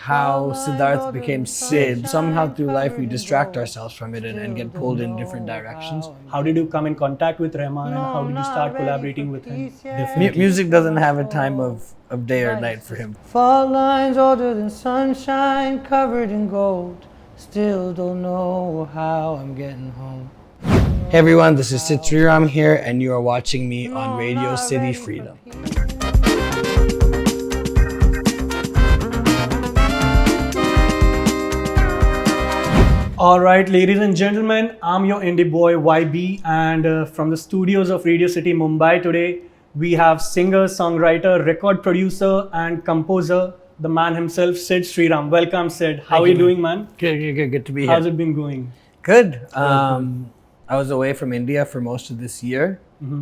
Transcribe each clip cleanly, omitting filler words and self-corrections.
how Sidhart became Sid. Somehow through life we distract ourselves from it and get pulled in different directions. How did you come in contact with Rahman and how did you start collaborating with him? Definitely. Music doesn't have a time of day or night for him. Fault lines older than sunshine, covered in gold. Still don't know how I'm getting home. Hey everyone, this is Sid Sriram here and you are watching me on Radio City Freedom. Alright, ladies and gentlemen, I'm your indie boy YB and from the studios of Radio City Mumbai today, we have singer, songwriter, record producer and composer, the man himself, Sid Sriram. Welcome Sid. How are you doing, man? Good to be here. How's it been going? Good. I was away from India for most of this year.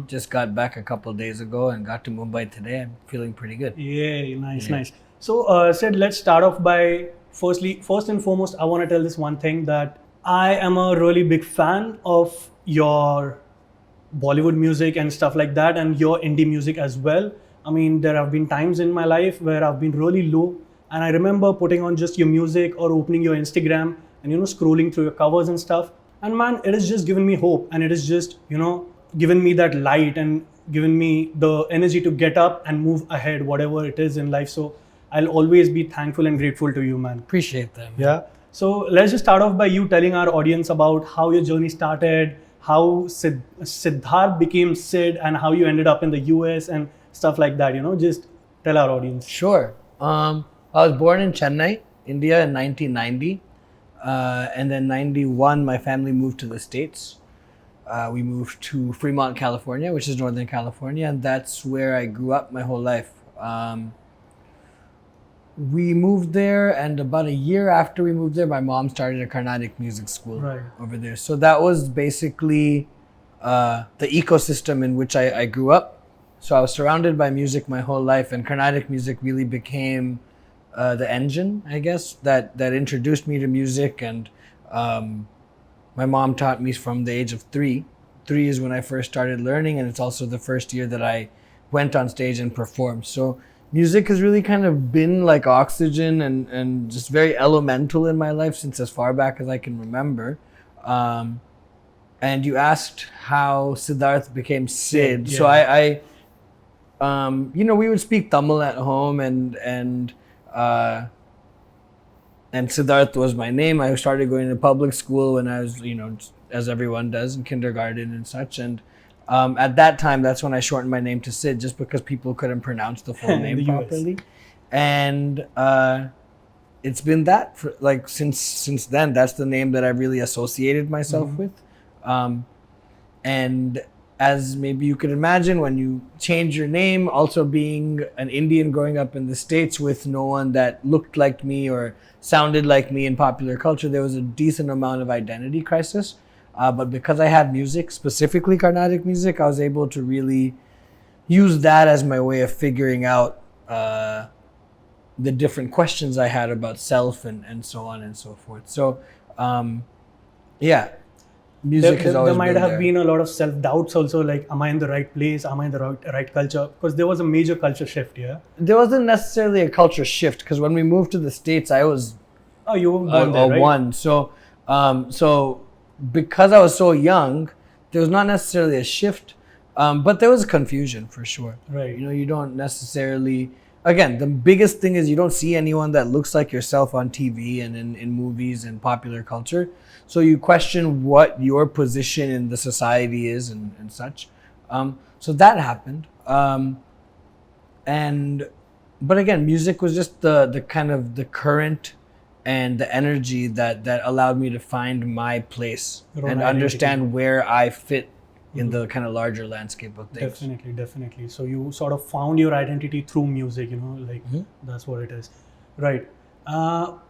Just got back a couple of days ago and got to Mumbai today. I'm feeling pretty good. Yeah, nice. So Sid, let's start off by first and foremost, I want to tell this one thing that I am a really big fan of your Bollywood music and stuff like that and your indie music as well. I mean, there have been times in my life where I've been really low and I remember putting on just your music or opening your Instagram and, scrolling through your covers and stuff. And man, it has just given me hope and it has just, given me that light and given me the energy to get up and move ahead, whatever it is in life. So I'll always be thankful and grateful to you, man. Appreciate that. Yeah. So let's just start off by you telling our audience about how your journey started, how Sidhart became Sid and how you ended up in the US and stuff like that, just tell our audience. Sure. I was born in Chennai, India in 1990. And then 91, my family moved to the States. We moved to Fremont, California, which is Northern California. And that's where I grew up my whole life. We moved there, and about a year after we moved there, my mom started a Carnatic music school over there. So that was basically the ecosystem in which I grew up. So I was surrounded by music my whole life, and Carnatic music really became the engine, I guess, that introduced me to music. And my mom taught me from the age of 3. 3 is when I first started learning, and it's also the first year that I went on stage and performed. So music has really kind of been like oxygen and just very elemental in my life since as far back as I can remember. And you asked how Sidhart became Sid. Yeah. So I we would speak Tamil at home and Sidhart was my name. I started going to public school when I was, as everyone does in kindergarten and such. And at that time, that's when I shortened my name to Sid, just because people couldn't pronounce the full name properly. And it's been that for since then. That's the name that I really associated myself with. And as maybe you could imagine, when you change your name, also being an Indian growing up in the States with no one that looked like me or sounded like me in popular culture, there was a decent amount of identity crisis. But because I had music, specifically Carnatic music, I was able to really use that as my way of figuring out the different questions I had about self and so on and so forth. So, music has always there might been have there. been a lot of self-doubts also, like, am I in the right place? Am I in the right culture? Because there was a major culture shift, yeah? There wasn't necessarily a culture shift, because when we moved to the States, I was you were born there, right? one. So because I was so young, there was not necessarily a shift, but there was confusion for sure. Right. You don't necessarily, again, the biggest thing is you don't see anyone that looks like yourself on TV and in movies and popular culture. So you question what your position in the society is and such. So that happened. But again, music was just the kind of the current and the energy that allowed me to find my place and understand where I fit in the kind of larger landscape of things. Definitely. So you sort of found your identity through music, that's what it is. Right.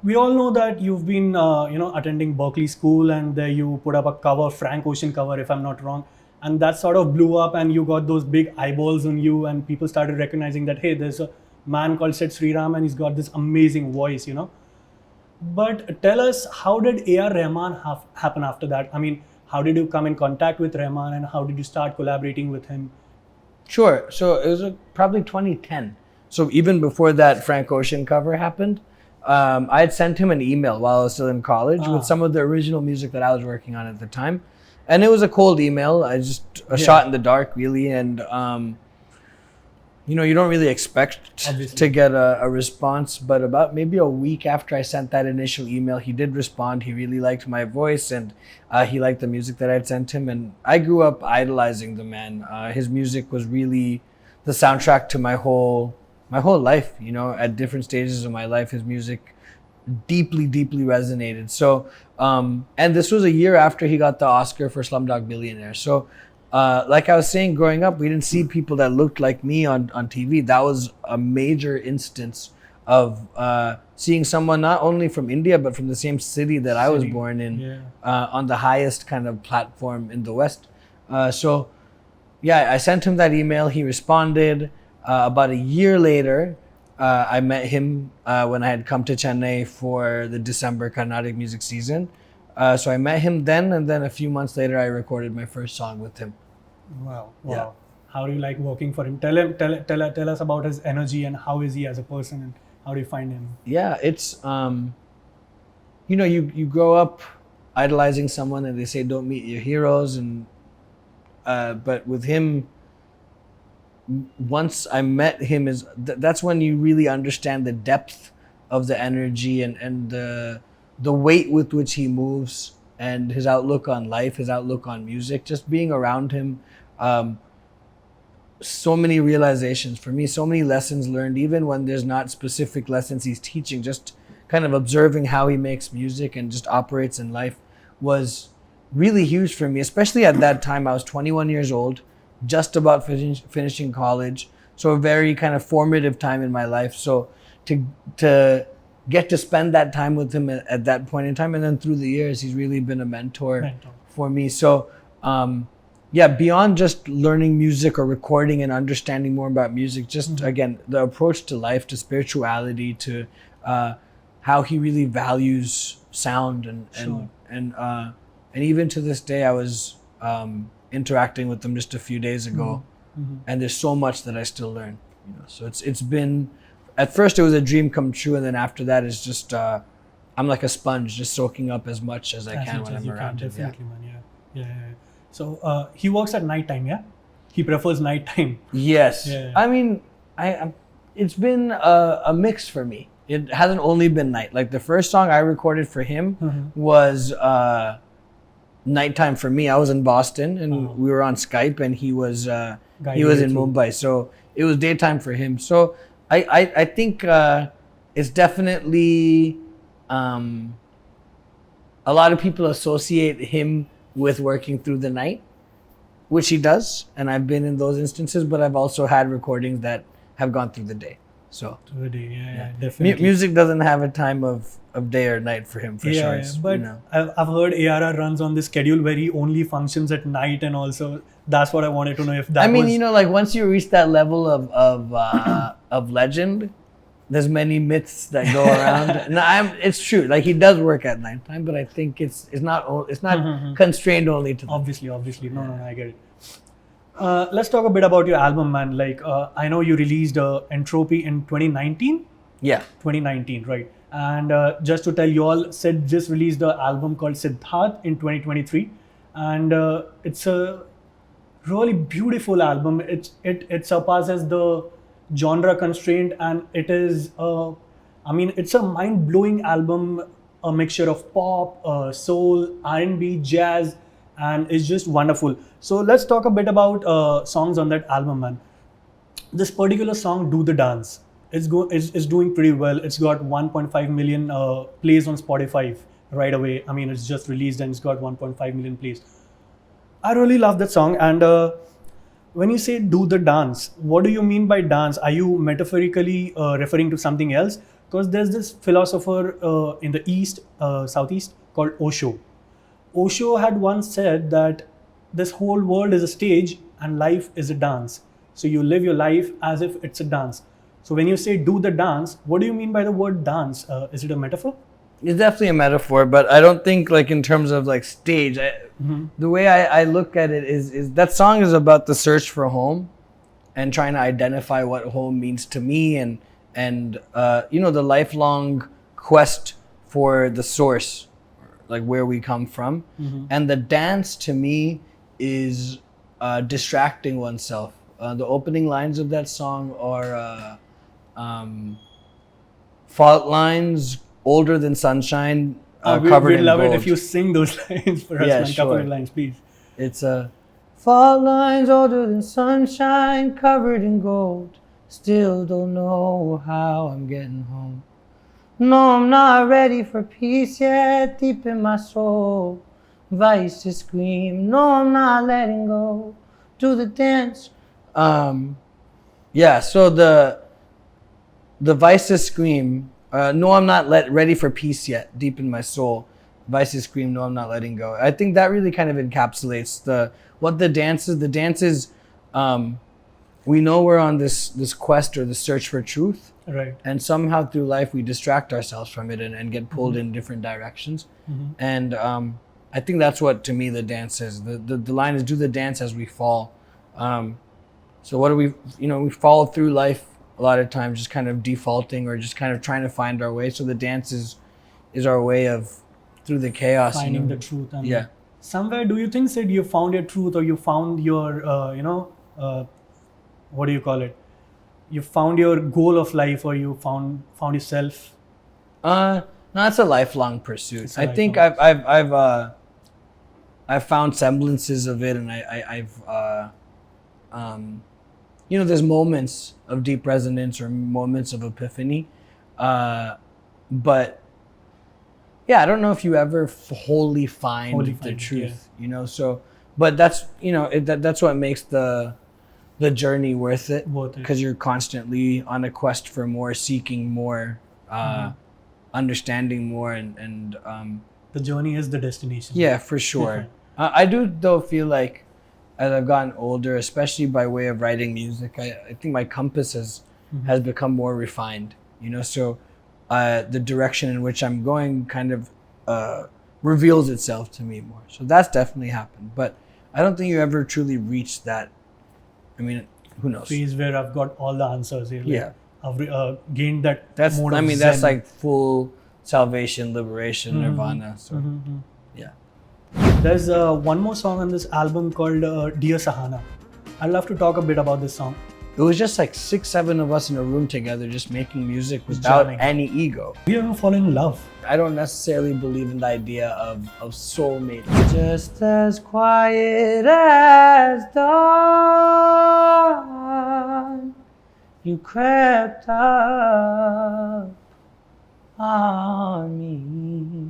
We all know that you've been, attending Berkeley School, and there you put up a cover, Frank Ocean cover, if I'm not wrong. And that sort of blew up and you got those big eyeballs on you and people started recognizing that, hey, there's a man called Sid Sriram and he's got this amazing voice, But tell us, how did A.R.Rahman happen after that? I mean, how did you come in contact with Rahman and how did you start collaborating with him? Sure. So it was probably 2010. So even before that Frank Ocean cover happened, I had sent him an email while I was still in college with some of the original music that I was working on at the time. And it was a cold email. I just a shot in the dark, really. And, you don't really expect to get a response. But about maybe a week after I sent that initial email, he did respond. He really liked my voice and he liked the music that I'd sent him. And I grew up idolizing the man. His music was really the soundtrack to my whole life. At different stages of my life, his music deeply resonated. So and this was a year after he got the Oscar for Slumdog Millionaire. So like I was saying, growing up, we didn't see people that looked like me on TV. That was a major instance of seeing someone not only from India but from the same city that I was born in, on the highest kind of platform in the West. So I sent him that email. He responded. About a year later, I met him when I had come to Chennai for the December Carnatic music season. So I met him then, and then a few months later, I recorded my first song with him. Wow. Yeah. How do you like working for him? Tell us about his energy and how is he as a person and how do you find him? Yeah, it's you grow up idolizing someone and they say don't meet your heroes, and but with him, once I met him, that's when you really understand the depth of the energy and the weight with which he moves and his outlook on life, his outlook on music. Just being around him, so many realizations for me, so many lessons learned, even when there's not specific lessons he's teaching. Just kind of observing how he makes music and just operates in life was really huge for me, especially at that time. I was 21 years old, just about finishing college, so a very kind of formative time in my life. So to get to spend that time with him at that point in time, and then through the years, he's really been a mentor for me. So beyond just learning music or recording and understanding more about music, just again, the approach to life, to spirituality, to how he really values sound and even to this day, I was interacting with them just a few days ago, and there's so much that I still learn. So it's been, at first it was a dream come true, and then after that it's just I'm like a sponge, just soaking up as much as I can when I'm around him. Definitely, man. Yeah. So he works at night time, yeah? He prefers night time. Yes. Yeah. I mean, it's been a mix for me. It hasn't only been night. Like the first song I recorded for him was nighttime for me. I was in Boston and we were on Skype, and he was in Mumbai, so it was daytime for him. So I think it's definitely a lot of people associate him with working through the night, which he does, and I've been in those instances, but I've also had recordings that have gone through the day. So through the day, yeah, definitely. Music doesn't have a time of day or night for him, for sure. Yeah, but I've heard ARR runs on this schedule where he only functions at night, and also that's what I wanted to know if that was... like once you reach that level of legend, there's many myths that go around. No, it's true. Like he does work at nighttime, but I think it's not constrained only to that. Obviously. No, I get it. Let's talk a bit about your album, man. Like I know you released Entropy in 2019. Yeah, 2019, right? And just to tell you all, Sid just released an album called Sidhart in 2023, and it's a really beautiful album. It surpasses the genre constraint, and it is it's a mind-blowing album, a mixture of pop, soul, R&B, jazz, and it's just wonderful. So let's talk a bit about songs on that album, man. This particular song, Do the Dance, is doing pretty well. It's got 1.5 million plays on Spotify right away. I mean, it's just released and it's got 1.5 million plays. I really love that song. And when you say do the dance, what do you mean by dance? Are you metaphorically referring to something else? Because there's this philosopher in the East, Southeast, called Osho. Osho had once said that this whole world is a stage and life is a dance. So you live your life as if it's a dance. So when you say do the dance, what do you mean by the word dance? Is it a metaphor? It's definitely a metaphor, but I don't think like in terms of like stage. The way I look at it is that song is about the search for home and trying to identify what home means to me, and the lifelong quest for the source, like where we come from. And the dance to me is distracting oneself. The opening lines of that song are fault lines, older than sunshine, covered we'd in love gold. it if you sing those lines for us, Yeah, man. Couple sure. of lines, please. It's a Fault lines older than sunshine, covered in gold. Still don't know how I'm getting home. No, I'm not ready for peace yet, deep in my soul. Vices scream, no, I'm not letting go. Do the dance. yeah. So the vices scream, no, I'm not ready for peace yet, deep in my soul. Vices scream, no, I'm not letting go. I think that really kind of encapsulates what the dance is. The dance is, we know we're on this quest or the search for truth. Right. And somehow through life we distract ourselves from it and get pulled in different directions. And I think that's what, to me, the dance is. The line is, do the dance as we fall. So what do we fall through life a lot of times just kind of defaulting or just kind of trying to find our way. So the dance is our way of, through the chaos, Finding the truth. And yeah. Somewhere, do you think, Sid, you found your truth, or you found your, what do you call it? You found your goal of life, or you found yourself? No, it's a lifelong pursuit. I think lifelong I've found semblances of it, and there's moments of deep resonance or moments of epiphany, but yeah, I don't know if you ever wholly find the truth, So, but that's that's what makes the journey worth it, because you're constantly on a quest for more, seeking more, understanding more, and the journey is the destination. Yeah, for sure. I do though feel like as I've gotten older, especially by way of writing music, I think my compass has become more refined. So the direction in which I'm going kind of reveals itself to me more. So that's definitely happened. But I don't think you ever truly reach that. I mean, who knows? Phase where I've got all the answers here. Yeah. I've gained that. That's mode of that's Zen. like full salvation, liberation, nirvana. So yeah. There's one more song on this album called Dear Sahana. I'd love to talk a bit about this song. It was just like 6-7 of us in a room together, just making music without jamming. any ego. Do you ever fall in love? I don't necessarily believe in the idea of soulmate. Just as quiet as dawn, you crept up on me.